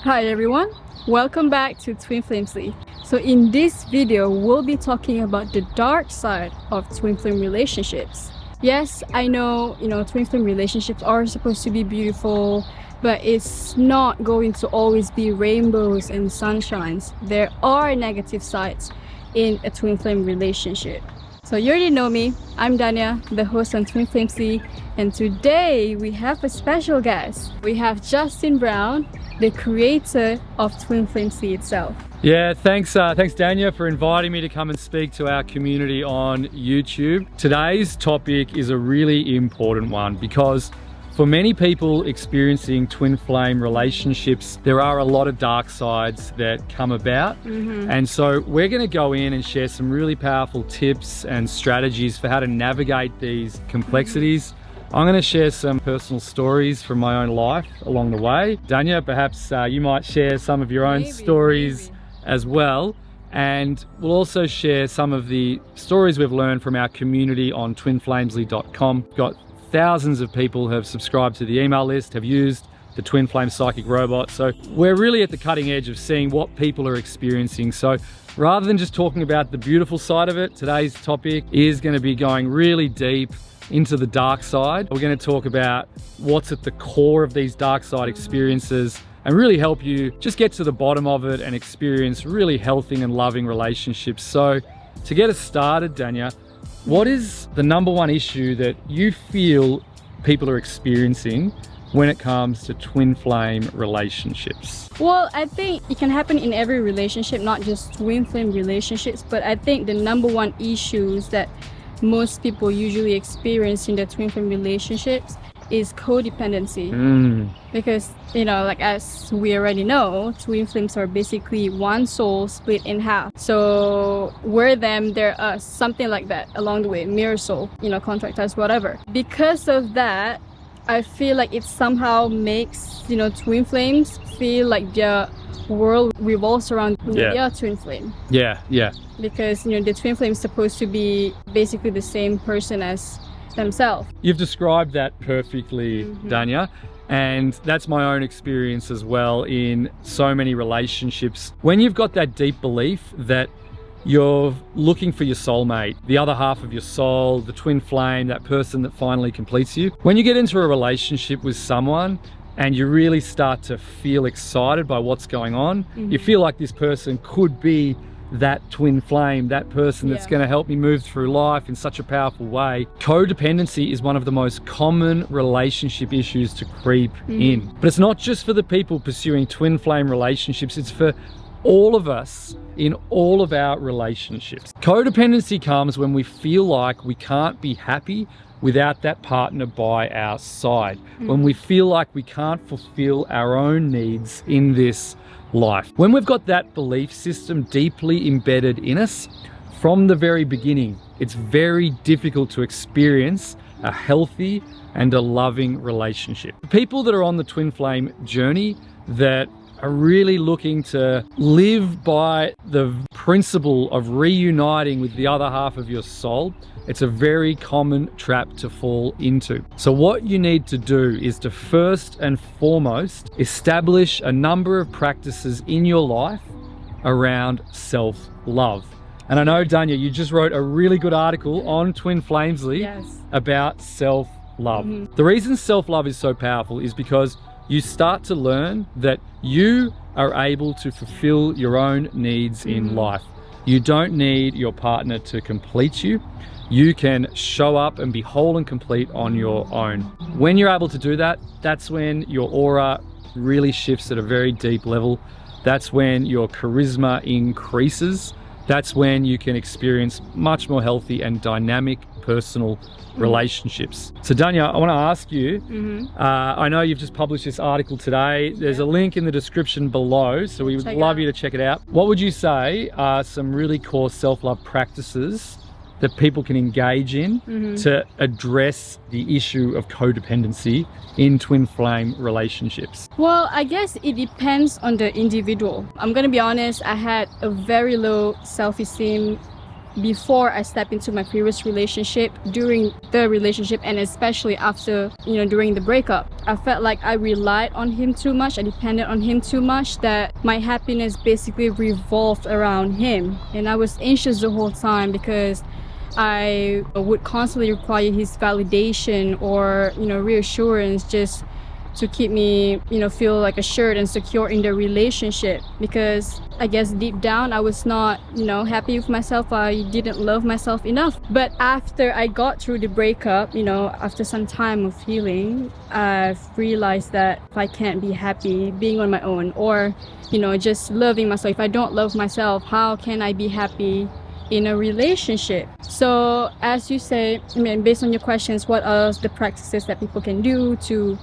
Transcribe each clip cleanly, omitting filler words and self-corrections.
Hi everyone, welcome back to Twin Flamesly. So in this video, we'll be talking about the dark side of twin flame relationships. Yes, I know, twin flame relationships are supposed to be beautiful, but it's not going to always be rainbows and sunshines. There are negative sides in a twin flame relationship. So you already know me, I'm Dania, the host on Twin Flamesly, and today we have a special guest. We have Justin Brown, the creator of Twin Flamesly itself. Yeah, thanks Dania for inviting me to come and speak to our community on YouTube. Today's topic is a really important one because for many people experiencing twin flame relationships, there are a lot of dark sides that come about. And so we're going to go in and share some really powerful tips and strategies for how to navigate these complexities. I'm going to share some personal stories from my own life along the way. Dania, perhaps you might share some of your own stories as well. And we'll also share some of the stories we've learned from our community on twinflamesly.com. Got thousands of people who have subscribed to the email list, have used the Twin Flame Psychic Robot. So we're really at the cutting edge of seeing what people are experiencing. So rather than just talking about the beautiful side of it, today's topic is going to be going really deep into the dark side. We're going to talk about what's at the core of these dark side experiences and really help you just get to the bottom of it and experience really healthy and loving relationships. So to get us started, Dania, what is the number one issue that you feel people are experiencing when it comes to twin flame relationships? Well, I think it can happen in every relationship, not just twin flame relationships, but I think the number one issues that most people usually experience in their twin flame relationships is codependency. Because, like as we already know, twin flames are basically one soul split in half. So we're them, they're us, something like that along the way, mirror soul, contract us, whatever. Because of that, I feel like it somehow makes, twin flames feel like their world revolves around their twin flame. Yeah. Because, the twin flame is supposed to be basically the same person as themselves. You've described that perfectly, Dania, and that's my own experience as well in so many relationships. When you've got that deep belief that you're looking for your soulmate, the other half of your soul, the twin flame, that person that finally completes you, when you get into a relationship with someone and you really start to feel excited by what's going on, you feel like this person could be that twin flame, that person that's going to help me move through life in such a powerful way. Codependency is one of the most common relationship issues to creep in. But it's not just for the people pursuing twin flame relationships, it's for all of us in all of our relationships. Codependency comes when we feel like we can't be happy without that partner by our side. When we feel like we can't fulfill our own needs in this life. When we've got that belief system deeply embedded in us from the very beginning, it's very difficult to experience a healthy and a loving relationship. People that are on the twin flame journey that are really looking to live by the principle of reuniting with the other half of your soul, it's a very common trap to fall into. So what you need to do is to first and foremost establish a number of practices in your life around self-love. And I know, Dania, you just wrote a really good article on Twin Flamesly about self-love. The reason self-love is so powerful is because you start to learn that you are able to fulfill your own needs in life. You don't need your partner to complete you. You can show up and be whole and complete on your own. When you're able to do that, that's when your aura really shifts at a very deep level. That's when your charisma increases. That's when you can experience much more healthy and dynamic personal relationships. So Dania, I want to ask you, I know you've just published this article today. There's a link in the description below, so we would love you to check it out. What would you say are some really core self-love practices that people can engage in to address the issue of codependency in twin flame relationships? Well, I guess it depends on the individual. I'm gonna be honest, I had a very low self-esteem before I stepped into my previous relationship, during the relationship, and especially after, during the breakup. I felt like I relied on him too much, I depended on him too much, that my happiness basically revolved around him. And I was anxious the whole time because I would constantly require his validation or, reassurance, just to keep me, feel like assured and secure in the relationship, because I guess deep down I was not, happy with myself. I didn't love myself enough. But after I got through the breakup, after some time of healing, I've realized that if I can't be happy being on my own, or, just loving myself, if I don't love myself, how can I be happy in a relationship? So as you say, based on your questions, what are the practices that people can do to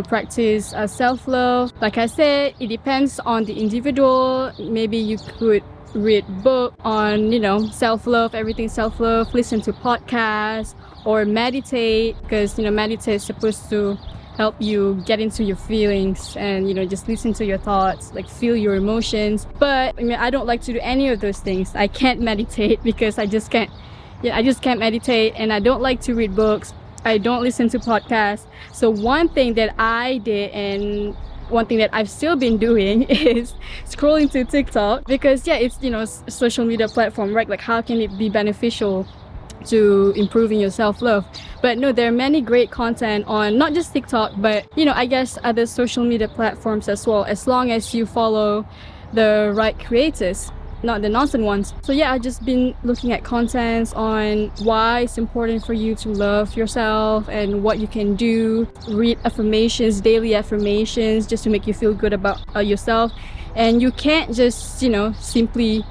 practice self-love? Like I said, it depends on the individual. Maybe you could read book on self-love, everything self-love, listen to podcasts, or meditate, because meditate is supposed to help you get into your feelings and just listen to your thoughts, like feel your emotions. But I don't like to do any of those things. I can't meditate because I just can't meditate, and I don't like to read books. I don't listen to podcasts. So one thing that I did, and one thing that I've still been doing, is scrolling to TikTok, because it's social media platform, right? Like, how can it be beneficial to improving your self-love? But no, there are many great content on not just TikTok, but I guess other social media platforms as well, as long as you follow the right creators, not the nonsense ones. So yeah, I've just been looking at contents on why it's important for you to love yourself and what you can do. Read affirmations, daily affirmations, just to make you feel good about yourself. And you can't just simply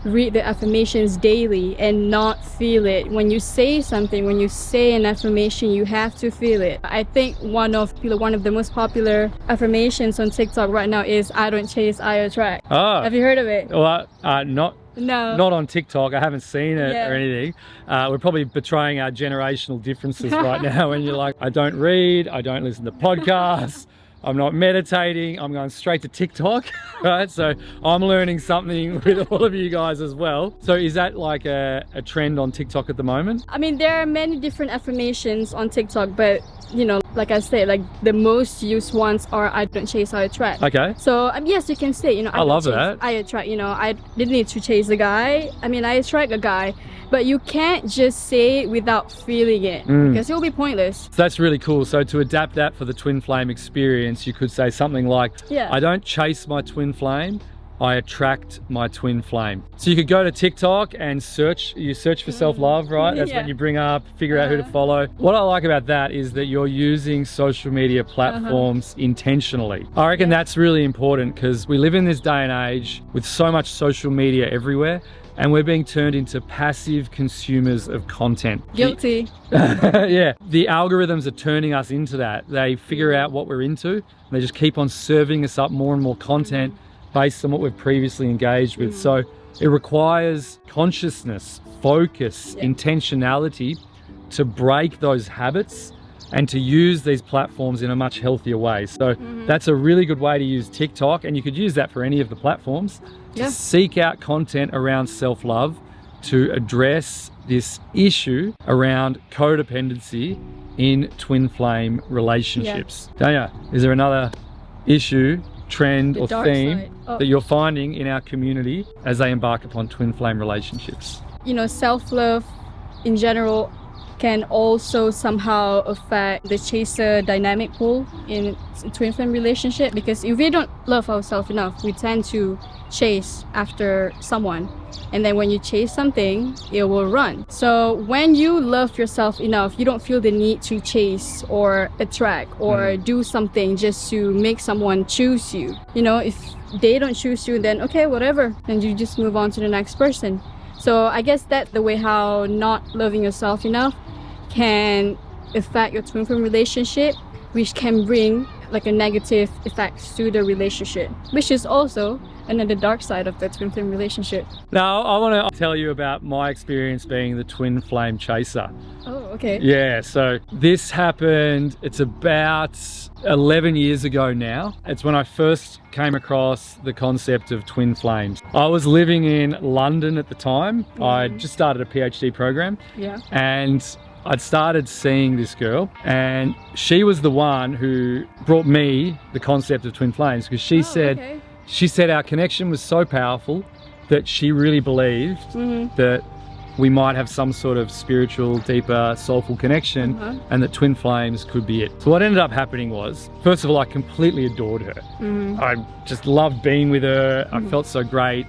read the affirmations daily and not feel it. When you say something, when you say an affirmation, you have to feel it. I think one of the most popular affirmations on TikTok right now is "I don't chase, I attract." Oh, have you heard of it? Well, No. Not on TikTok. I haven't seen it or anything. We're probably betraying our generational differences right now when you're like, I don't read, I don't listen to podcasts, I'm not meditating, I'm going straight to TikTok, right? So I'm learning something with all of you guys as well. So is that like a trend on TikTok at the moment? There are many different affirmations on TikTok, but like I said, like the most used ones are "I don't chase, I attract." Okay. So yes, you can say, I love that. I attract, I didn't need to chase a guy. I attract a guy, but you can't just say it without feeling it, because it will be pointless. So that's really cool. So to adapt that for the twin flame experience, you could say something like, I don't chase my twin flame, I attract my twin flame. So you could go to TikTok and search for self-love, right? That's what you bring up, figure out who to follow. What I like about that is that you're using social media platforms intentionally. I reckon that's really important, because we live in this day and age with so much social media everywhere, and we're being turned into passive consumers of content. Guilty. Yeah, the algorithms are turning us into that. They figure out what we're into, and they just keep on serving us up more and more content based on what we've previously engaged with. So it requires consciousness, focus, intentionality to break those habits and to use these platforms in a much healthier way. So that's a really good way to use TikTok, and you could use that for any of the platforms to seek out content around self-love, to address this issue around codependency in twin flame relationships. Dania, is there another issue, trend, or theme that you're finding in our community as they embark upon twin flame relationships? Self-love in general can also somehow affect the chaser dynamic pool in twin flame relationship, because if we don't love ourselves enough, we tend to chase after someone, and then when you chase something, it will run. So when you love yourself enough, you don't feel the need to chase or attract or do something just to make someone choose you. If they don't choose you, then okay, whatever, and you just move on to the next person. So I guess that's the way how not loving yourself enough can affect your twin flame relationship, which can bring like a negative effect to the relationship, which is also another dark side of the twin flame relationship. Now, I want to tell you about my experience being the twin flame chaser. Oh, okay. Yeah, so this happened, it's about 11 years ago now. It's when I first came across the concept of twin flames. I was living in London at the time. I just started a PhD program. Yeah. And I'd started seeing this girl, and she was the one who brought me the concept of twin flames, because she said our connection was so powerful that she really believed that we might have some sort of spiritual, deeper, soulful connection, and that twin flames could be it. So what ended up happening was, first of all, I completely adored her. I just loved being with her. I felt so great.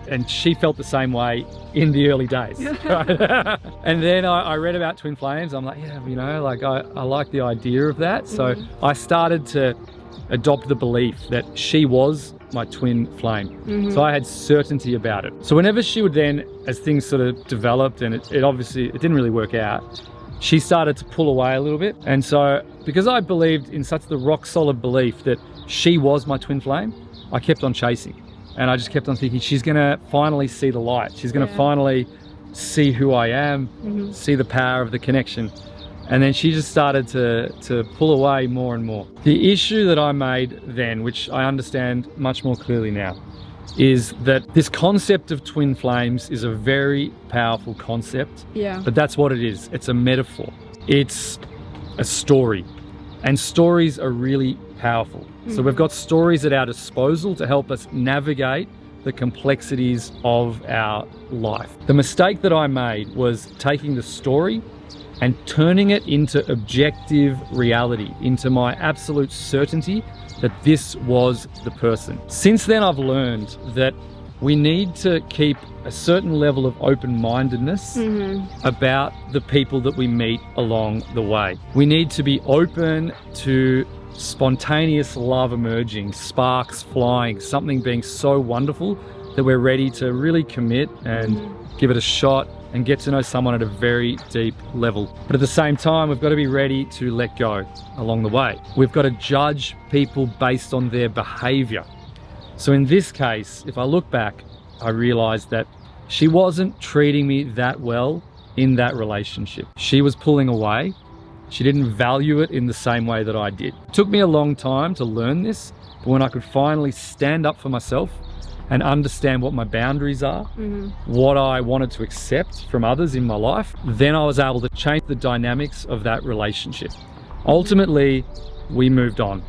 And she felt the same way in the early days. And then I read about twin flames. I'm like, yeah, you know, like I like the idea of that. So I started to adopt the belief that she was my twin flame. So I had certainty about it. So whenever she would then, as things sort of developed, and it obviously, it didn't really work out, she started to pull away a little bit. And so because I believed in such the rock solid belief that she was my twin flame, I kept on chasing. And I just kept on thinking, she's gonna finally see the light. She's gonna finally see who I am, see the power of the connection. And then she just started to pull away more and more. The issue that I made then, which I understand much more clearly now, is that this concept of twin flames is a very powerful concept. Yeah. But that's what it is. It's a metaphor. It's a story. And stories are really powerful. So we've got stories at our disposal to help us navigate the complexities of our life. The mistake that I made was taking the story and turning it into objective reality, into my absolute certainty that this was the person. Since then, I've learned that we need to keep a certain level of open-mindedness about the people that we meet along the way. We need to be open to spontaneous love emerging, sparks flying, something being so wonderful that we're ready to really commit and give it a shot and get to know someone at a very deep level. But at the same time, we've got to be ready to let go along the way. We've got to judge people based on their behavior. So in this case, if I look back, I realized that she wasn't treating me that well in that relationship. She was pulling away. She didn't value it in the same way that I did. It took me a long time to learn this, but when I could finally stand up for myself and understand what my boundaries are, what I wanted to accept from others in my life, then I was able to change the dynamics of that relationship. Ultimately, we moved on.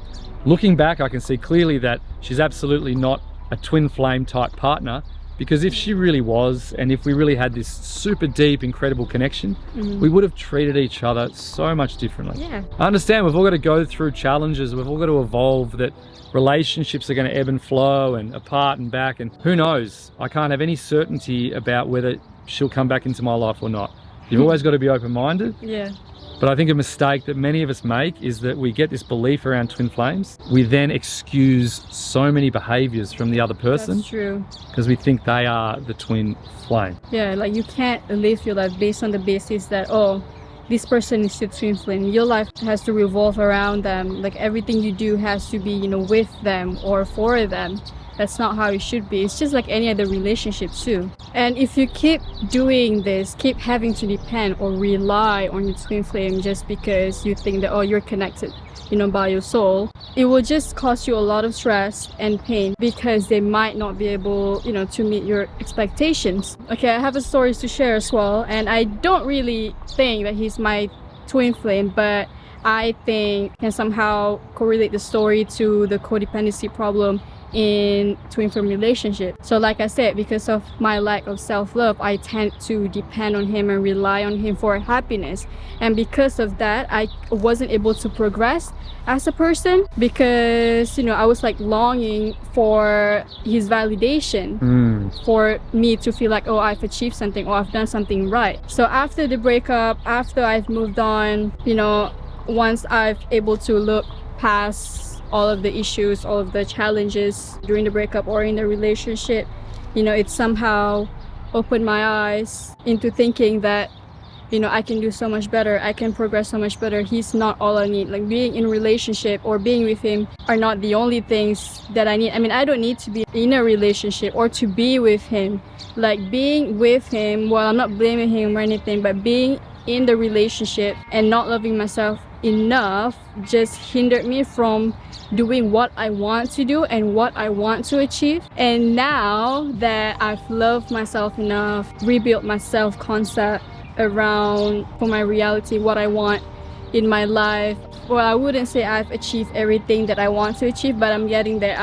Looking back, I can see clearly that she's absolutely not a twin flame type partner, because if she really was, and if we really had this super deep, incredible connection, we would have treated each other so much differently. Yeah. I understand we've all got to go through challenges, we've all got to evolve, that relationships are going to ebb and flow and apart and back, and who knows, I can't have any certainty about whether she'll come back into my life or not. You've always got to be open-minded. Yeah. But I think a mistake that many of us make is that we get this belief around twin flames. We then excuse so many behaviors from the other person. That's true. Because we think they are the twin flame. Yeah, like you can't live your life based on the basis that, oh, this person is your twin flame. Your life has to revolve around them. Like everything you do has to be, you know, with them or for them. That's not how it should be. It's just like any other relationship too. And if you keep doing this, keep having to depend or rely on your twin flame just because you think that, oh, you're connected, you know, by your soul, it will just cause you a lot of stress and pain because they might not be able, you know, to meet your expectations. Okay, I have a story to share as well, and I don't really think that he's my twin flame, but I think can somehow correlate the story to the codependency problem in twin flame relationship. So like I said, because of my lack of self-love, I tend to depend on him and rely on him for happiness, and because of that I wasn't able to progress as a person because, you know, I was like longing for his validation, for me to feel like, oh, I've achieved something or I've done something right. So after the breakup, after I've moved on, you know, once I've able to look past all of the issues, all of the challenges during the breakup or in the relationship, you know, it somehow opened my eyes into thinking that I can do so much better, I can progress so much better. He's not all I need. Like, being in a relationship or being with him are not the only things that I need. I mean, I don't need to be in a relationship or to be with him. Like, being with him, well, I'm not blaming him or anything, but being in the relationship and not loving myself enough just hindered me from doing what I want to do and what I want to achieve. And now that I've loved myself enough, rebuilt my self-concept around for my reality, what I want in my life, well, I wouldn't say I've achieved everything that I want to achieve, but I'm getting there.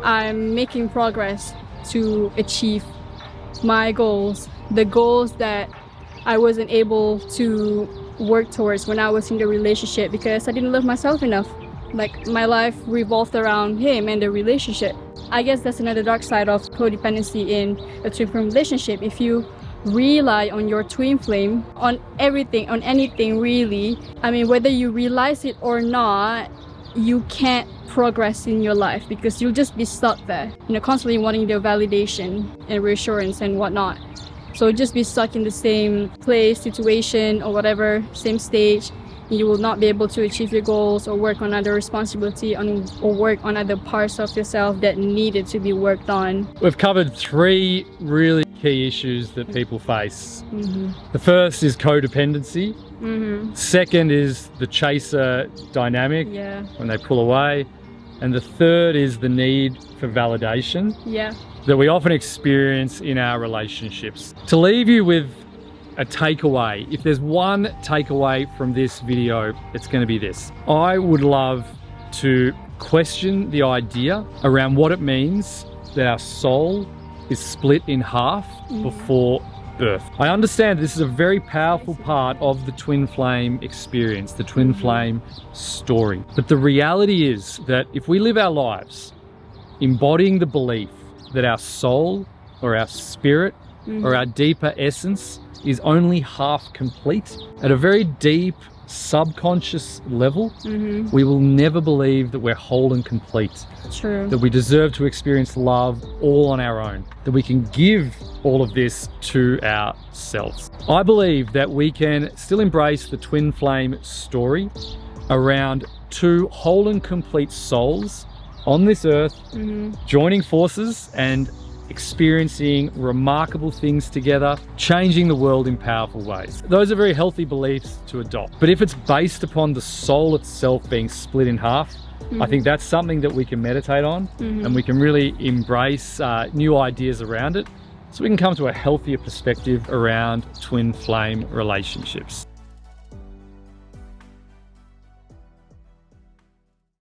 I'm making progress to achieve my goals, the goals that I wasn't able to work towards when I was in the relationship because I didn't love myself enough. Like, my life revolved around him and the relationship. I guess that's another dark side of codependency in a twin flame relationship. If you rely on your twin flame, on everything, on anything really, I mean, whether you realize it or not, you can't progress in your life because you'll just be stuck there, constantly wanting their validation and reassurance and whatnot. So just be stuck in the same place, situation, or whatever, same stage. You will not be able to achieve your goals or work on other responsibility or work on other parts of yourself that needed to be worked on. We've covered 3 really key issues that people face. The first is codependency. Second is the chaser dynamic, when they pull away. And the third is the need for validation that we often experience in our relationships. To leave you with a takeaway, if there's one takeaway from this video, it's going to be this. I would love to question the idea around what it means that our soul is split in half before birth. I understand this is a very powerful part of the twin flame experience, the twin flame story. But the reality is that if we live our lives embodying the belief that our soul or our spirit or our deeper essence is only half complete, at a very deep subconscious level, we will never believe that we're whole and complete. True. That we deserve to experience love all on our own. That we can give all of this to ourselves. I believe that we can still embrace the twin flame story around 2 whole and complete souls on this earth, joining forces and experiencing remarkable things together, changing the world in powerful ways. Those are very healthy beliefs to adopt. But if it's based upon the soul itself being split in half, I think that's something that we can meditate on and we can really embrace new ideas around it so we can come to a healthier perspective around twin flame relationships.